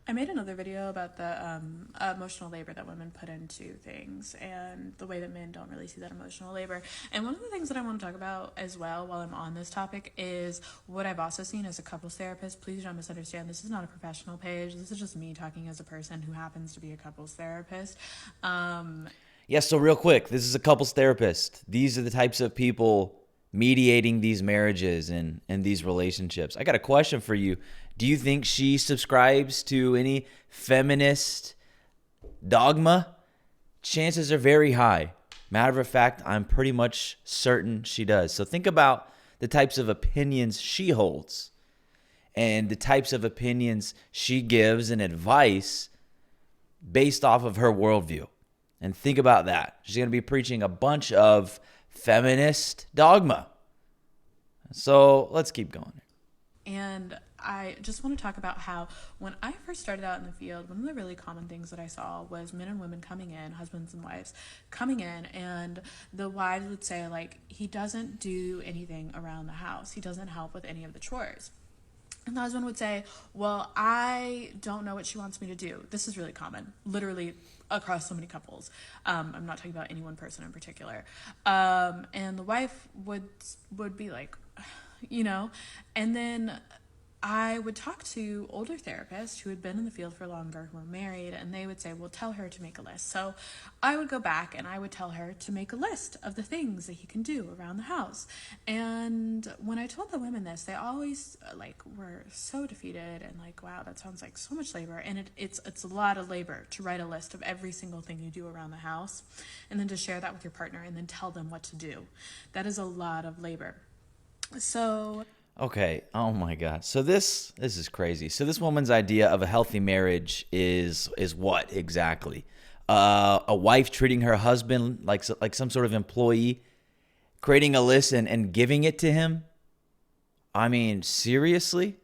I made another video about the emotional labor that women put into things and the way that men don't really see that emotional labor. And one of the things that I want to talk about as well while I'm on this topic is what I've also seen as a couples therapist. Please don't misunderstand. This is not a professional page. This is just me talking as a person who happens to be a couples therapist. Yeah, so real quick, this is a couples therapist. These are the types of people mediating these marriages and these relationships. I got a question for you. Do you think she subscribes to any feminist dogma? Chances are very high. Matter of fact, I'm pretty much certain she does. So think about the types of opinions she holds and the types of opinions she gives and advice based off of her worldview. And think about that. She's going to be preaching a bunch of feminist dogma. So let's keep going. And I just want to talk about how when I first started out in the field, one of the really common things that I saw was men and women coming in, husbands and wives coming in, and the wives would say, like, he doesn't do anything around the house. He doesn't help with any of the chores. And the husband would say, well, I don't know what she wants me to do. This is really common, literally across so many couples. I'm not talking about any one person in particular. And the wife would be like, you know, and then I would talk to older therapists who had been in the field for longer, who were married, and they would say, well, tell her to make a list. So I would go back and I would tell her to make a list of the things that he can do around the house. And when I told the women this, they always were so defeated and like, wow, that sounds like so much labor. And it's a lot of labor to write a list of every single thing you do around the house and then to share that with your partner and then tell them what to do. That is a lot of labor. So Okay. Oh my God. So this is crazy. So this woman's idea of a healthy marriage is what exactly? A wife treating her husband like some sort of employee, creating a list and giving it to him. I mean, seriously?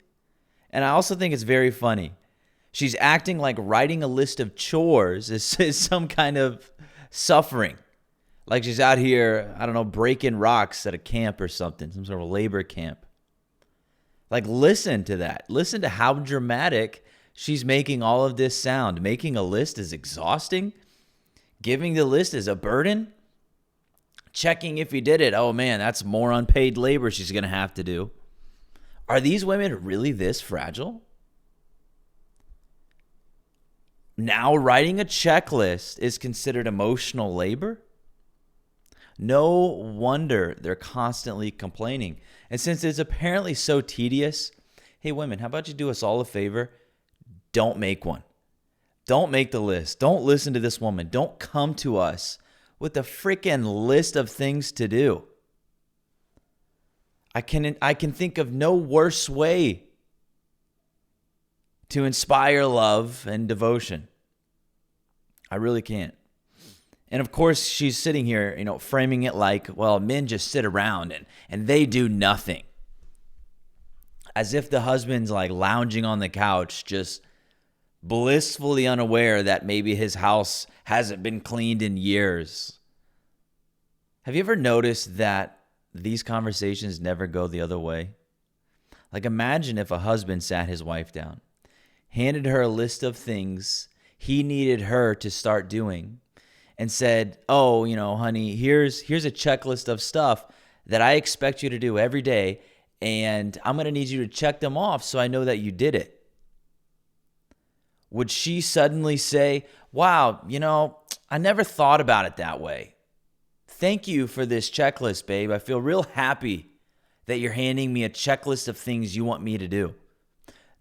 And I also think it's very funny. She's acting like writing a list of chores is some kind of suffering. Like she's out here, I don't know, breaking rocks at a camp or something, some sort of labor camp. Like, listen to that. Listen to how dramatic she's making all of this sound. Making a list is exhausting. Giving the list is a burden. Checking if you did it. Oh, man, that's more unpaid labor she's going to have to do. Are these women really this fragile? Now, writing a checklist is considered emotional labor? No wonder they're constantly complaining. And since it's apparently so tedious, hey, women, how about you do us all a favor? Don't make one. Don't make the list. Don't listen to this woman. Don't come to us with a freaking list of things to do. I can think of no worse way to inspire love and devotion. I really can't. And of course, she's sitting here, framing it like, well, men just sit around and they do nothing. As if the husband's like lounging on the couch, just blissfully unaware that maybe his house hasn't been cleaned in years. Have you ever noticed that these conversations never go the other way? Like, imagine if a husband sat his wife down, handed her a list of things he needed her to start doing, and said, oh, honey, here's a checklist of stuff that I expect you to do every day, and I'm going to need you to check them off so I know that you did it. Would she suddenly say, wow, I never thought about it that way. Thank you for this checklist, babe. I feel real happy that you're handing me a checklist of things you want me to do.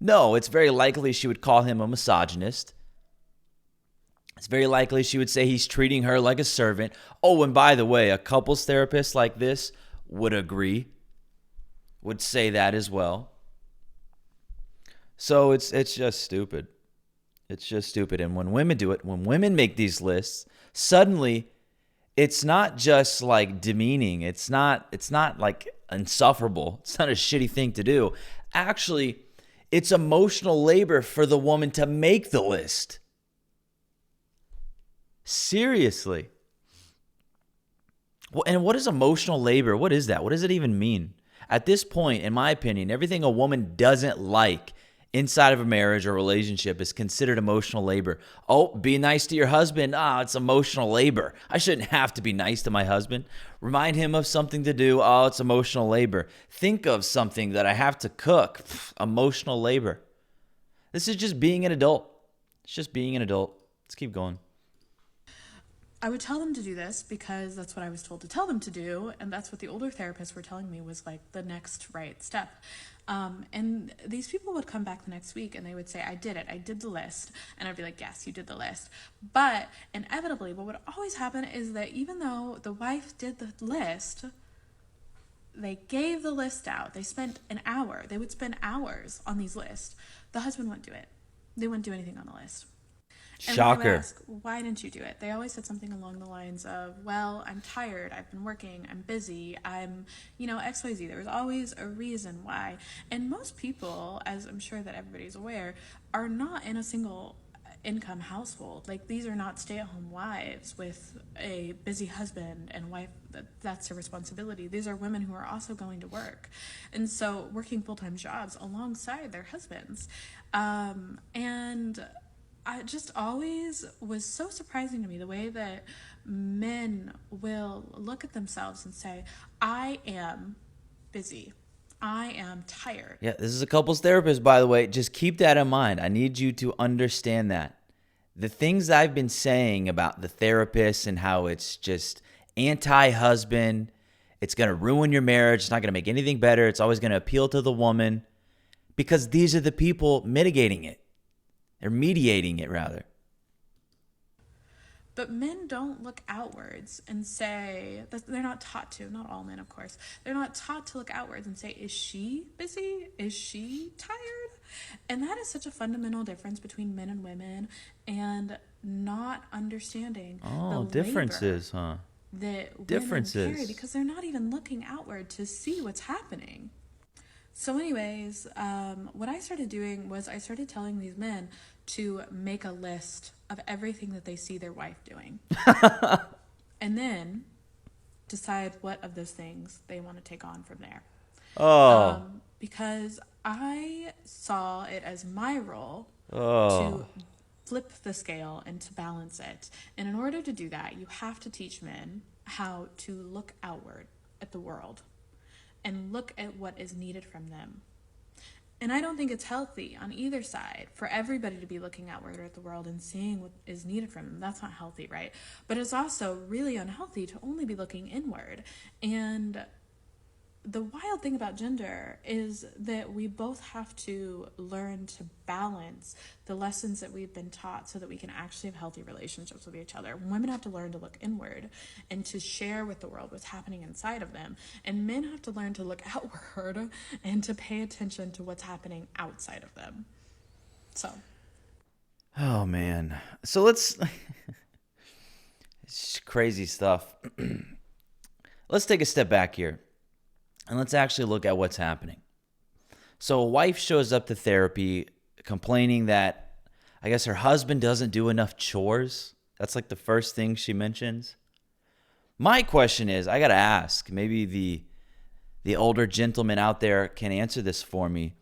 No, it's very likely she would call him a misogynist. It's very likely she would say he's treating her like a servant. Oh, and by the way, a couples therapist like this would agree, would say that as well. So it's just stupid. It's just stupid. And when women do it, when women make these lists, suddenly it's not just like demeaning. It's not like insufferable. It's not a shitty thing to do. Actually, it's emotional labor for the woman to make the list. Seriously. And what is emotional labor? What is that? What does it even mean? At this point, in my opinion, everything a woman doesn't like inside of a marriage or relationship is considered emotional labor. Oh, be nice to your husband. It's emotional labor. I shouldn't have to be nice to my husband. Remind him of something to do. Oh, it's emotional labor. Think of something that I have to cook. Emotional labor. This is just being an adult. It's just being an adult. Let's keep going. I would tell them to do this because that's what I was told to tell them to do, and that's what the older therapists were telling me was like the next right step. And these people would come back the next week and they would say, I did it. I did the list. And I'd be like, yes, you did the list. But inevitably, what would always happen is that even though the wife did the list, they gave the list out. They spent an hour. They would spend hours on these lists. The husband wouldn't do it. They wouldn't do anything on the list. And when I would ask, why didn't you do it? They always said something along the lines of, well, I'm tired, I've been working, I'm busy, I'm, XYZ. There was always a reason why. And most people, as I'm sure that everybody's aware, are not in a single income household. Like, these are not stay-at-home wives with a busy husband and wife that's their responsibility. These are women who are also going to work, and so working full-time jobs alongside their husbands. And I just always was so surprising to me the way that men will look at themselves and say, I am busy. I am tired. Yeah, this is a couples therapist, by the way. Just keep that in mind. I need you to understand that. The things I've been saying about the therapist and how it's just anti-husband, it's going to ruin your marriage, it's not going to make anything better, it's always going to appeal to the woman, because these are the people mitigating it. They're mediating it, rather. But men don't look outwards and say, that they're not taught to, not all men, of course. They're not taught to look outwards and say, is she busy? Is she tired? And that is such a fundamental difference between men and women, and not understanding the differences, huh? That differences. Women carry, because they're not even looking outward to see what's happening. So anyways, what I started doing was I started telling these men to make a list of everything that they see their wife doing. And then decide what of those things they want to take on from there. Because I saw it as my role to flip the scale and to balance it. And in order to do that, you have to teach men how to look outward at the world and look at what is needed from them. And I don't think it's healthy on either side for everybody to be looking outward at the world and seeing what is needed from them. That's not healthy, right? But it's also really unhealthy to only be looking inward. And the wild thing about gender is that we both have to learn to balance the lessons that we've been taught so that we can actually have healthy relationships with each other. Women have to learn to look inward and to share with the world what's happening inside of them. And men have to learn to look outward and to pay attention to what's happening outside of them. So. Oh, man. So let's... It's crazy stuff. Let's take a step back here. And let's actually look at what's happening. So a wife shows up to therapy complaining that, I guess, her husband doesn't do enough chores. That's like the first thing she mentions. My question is, I got to ask, maybe the older gentleman out there can answer this for me.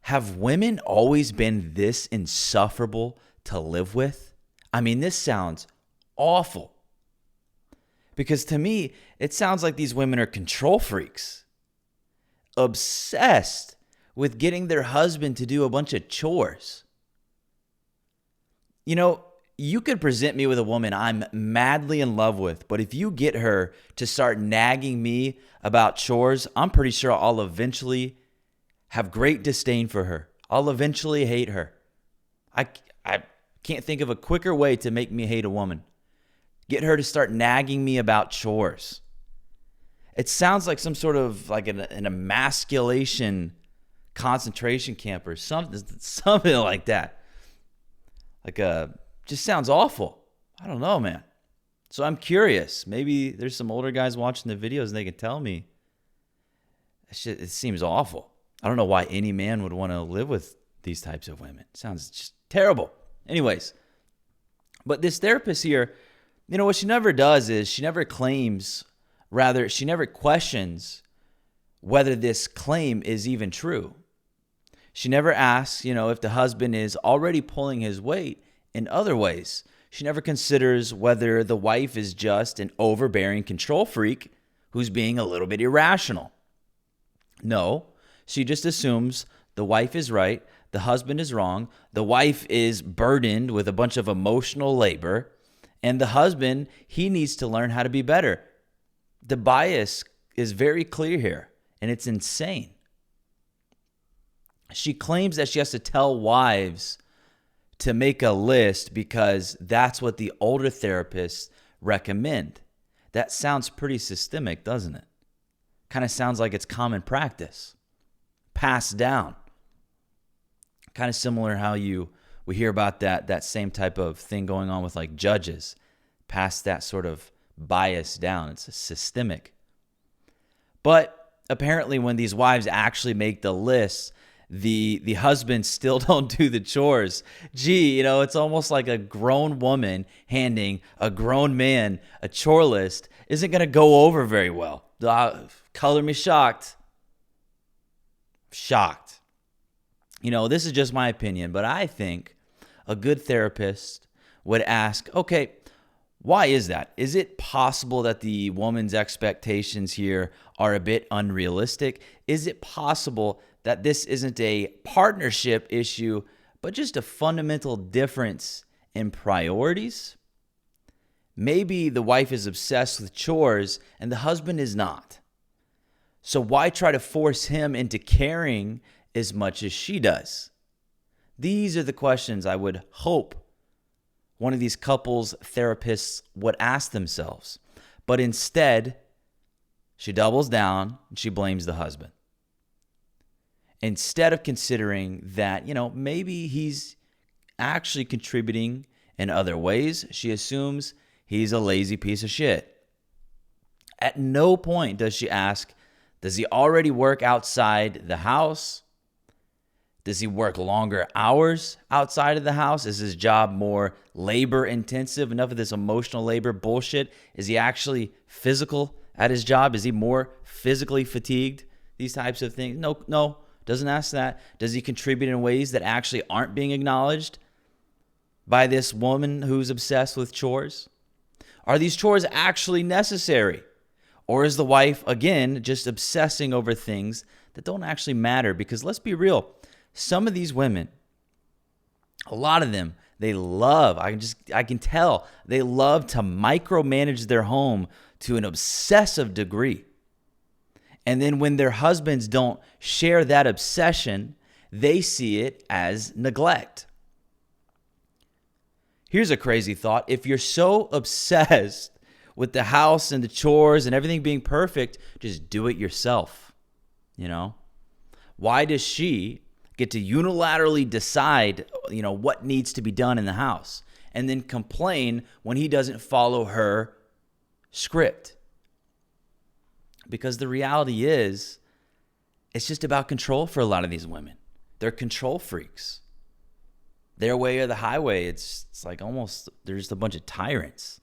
Have women always been this insufferable to live with? I mean, this sounds awful. Because to me, it sounds like these women are control freaks. Obsessed with getting their husband to do a bunch of chores. You know, you could present me with a woman I'm madly in love with, but if you get her to start nagging me about chores, I'm pretty sure I'll eventually have great disdain for her. I'll eventually hate her. I can't think of a quicker way to make me hate a woman. Get her to start nagging me about chores. It sounds like some sort of like an emasculation concentration camp or something like that. Just sounds awful. I don't know, man. So I'm curious. Maybe there's some older guys watching the videos and they can tell me. It seems awful. I don't know why any man would want to live with these types of women. It sounds just terrible. Anyways, but this therapist here, you know, what she never does is she never claims... Rather, she never questions whether this claim is even true. She never asks, if the husband is already pulling his weight in other ways. She never considers whether the wife is just an overbearing control freak who's being a little bit irrational. No, she just assumes the wife is right, the husband is wrong, the wife is burdened with a bunch of emotional labor, and the husband, he needs to learn how to be better. The bias is very clear here, and it's insane. She claims that she has to tell wives to make a list because that's what the older therapists recommend. That sounds pretty systemic, doesn't it? Kind of sounds like it's common practice, passed down. Kind of similar how we hear about that same type of thing going on with like judges, pass that sort of bias down. It's systemic. But apparently when these wives actually make the list, the husbands still don't do the chores. Gee, it's almost like a grown woman handing a grown man a chore list isn't going to go over very well. Color me shocked. Shocked. This is just my opinion, but I think a good therapist would ask, okay, why is that? Is it possible that the woman's expectations here are a bit unrealistic? Is it possible that this isn't a partnership issue, but just a fundamental difference in priorities? Maybe the wife is obsessed with chores and the husband is not. So why try to force him into caring as much as she does? These are the questions I would hope one of these couples therapists would ask themselves. But instead, she doubles down and she blames the husband. Instead of considering that, maybe he's actually contributing in other ways, she assumes he's a lazy piece of shit. At no point does she ask, does he already work outside the house? Does he work longer hours outside of the house? Is his job more labor intensive? Enough of this emotional labor bullshit. Is he actually physical at his job? Is he more physically fatigued? These types of things. No, doesn't ask that. Does he contribute in ways that actually aren't being acknowledged by this woman who's obsessed with chores? Are these chores actually necessary? Or is the wife, again, just obsessing over things that don't actually matter? Because let's be real. Some of these women, a lot of them, they love, I can tell, they love to micromanage their home to an obsessive degree. And then when their husbands don't share that obsession, they see it as neglect. Here's a crazy thought. If you're so obsessed with the house and the chores and everything being perfect, just do it yourself. Why does she get to unilaterally decide, what needs to be done in the house and then complain when he doesn't follow her script? Because the reality is, it's just about control for a lot of these women. They're control freaks. Their way or the highway. It's like almost, they're just a bunch of tyrants.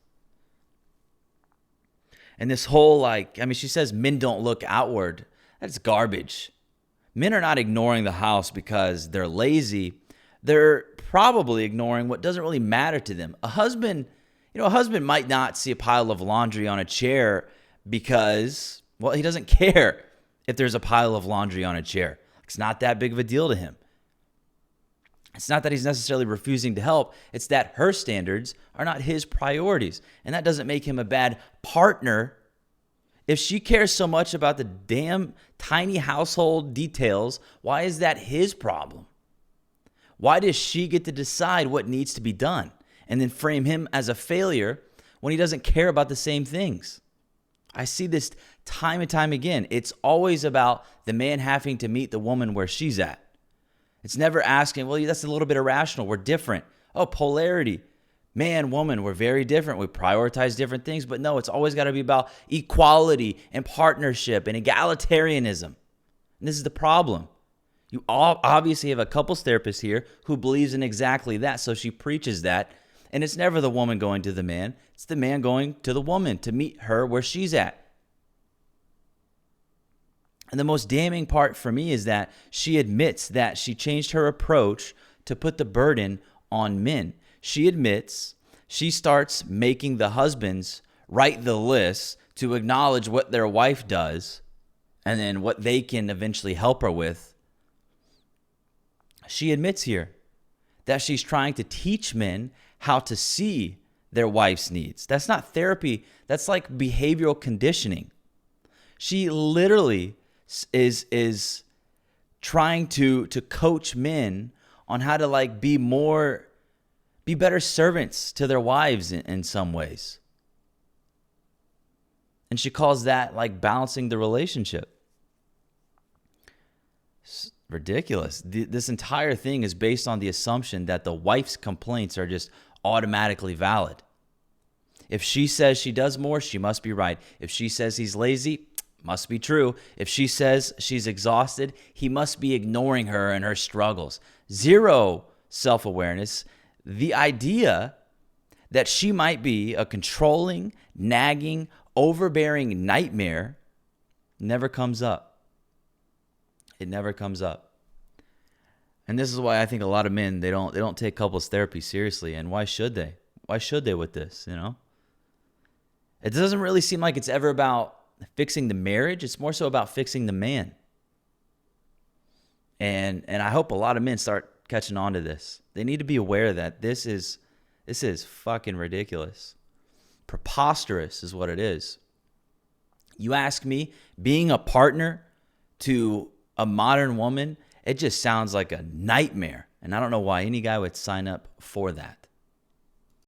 And this whole she says men don't look outward. That's garbage. Men are not ignoring the house because they're lazy. They're probably ignoring what doesn't really matter to them. A husband might not see a pile of laundry on a chair because, he doesn't care if there's a pile of laundry on a chair. It's not that big of a deal to him. It's not that he's necessarily refusing to help. It's that her standards are not his priorities. And that doesn't make him a bad partner. If she cares so much about the damn tiny household details, why is that his problem? Why does she get to decide what needs to be done and then frame him as a failure when he doesn't care about the same things? I see this time and time again. It's always about the man having to meet the woman where she's at. It's never asking, that's a little bit irrational. We're different. Oh, polarity. Man, woman, we're very different. We prioritize different things. But no, it's always got to be about equality and partnership and egalitarianism. And this is the problem. You all obviously have a couples therapist here who believes in exactly that. So she preaches that. And it's never the woman going to the man. It's the man going to the woman to meet her where she's at. And the most damning part for me is that she admits that she changed her approach to put the burden on men. She admits she starts making the husbands write the list to acknowledge what their wife does and then what they can eventually help her with. She admits here that she's trying to teach men how to see their wife's needs. That's not therapy. That's like behavioral conditioning. She literally is trying to coach men on how to like be better servants to their wives in some ways. And she calls that like balancing the relationship. It's ridiculous. This entire thing is based on the assumption that the wife's complaints are just automatically valid. If she says she does more, she must be right. If she says he's lazy, must be true. If she says she's exhausted, he must be ignoring her and her struggles. Zero self-awareness. The idea that she might be a controlling, nagging, overbearing nightmare never comes up. It never comes up. And this is why I think a lot of men, they don't take couples therapy seriously. And why should they? Why should they with this, you know? It doesn't really seem like it's ever about fixing the marriage. It's more so about fixing the man. And I hope a lot of men start catching on to this. They need to be aware that this is fucking ridiculous. Preposterous is what it is. You ask me, being a partner to a modern woman, it just sounds like a nightmare. And I don't know why any guy would sign up for that.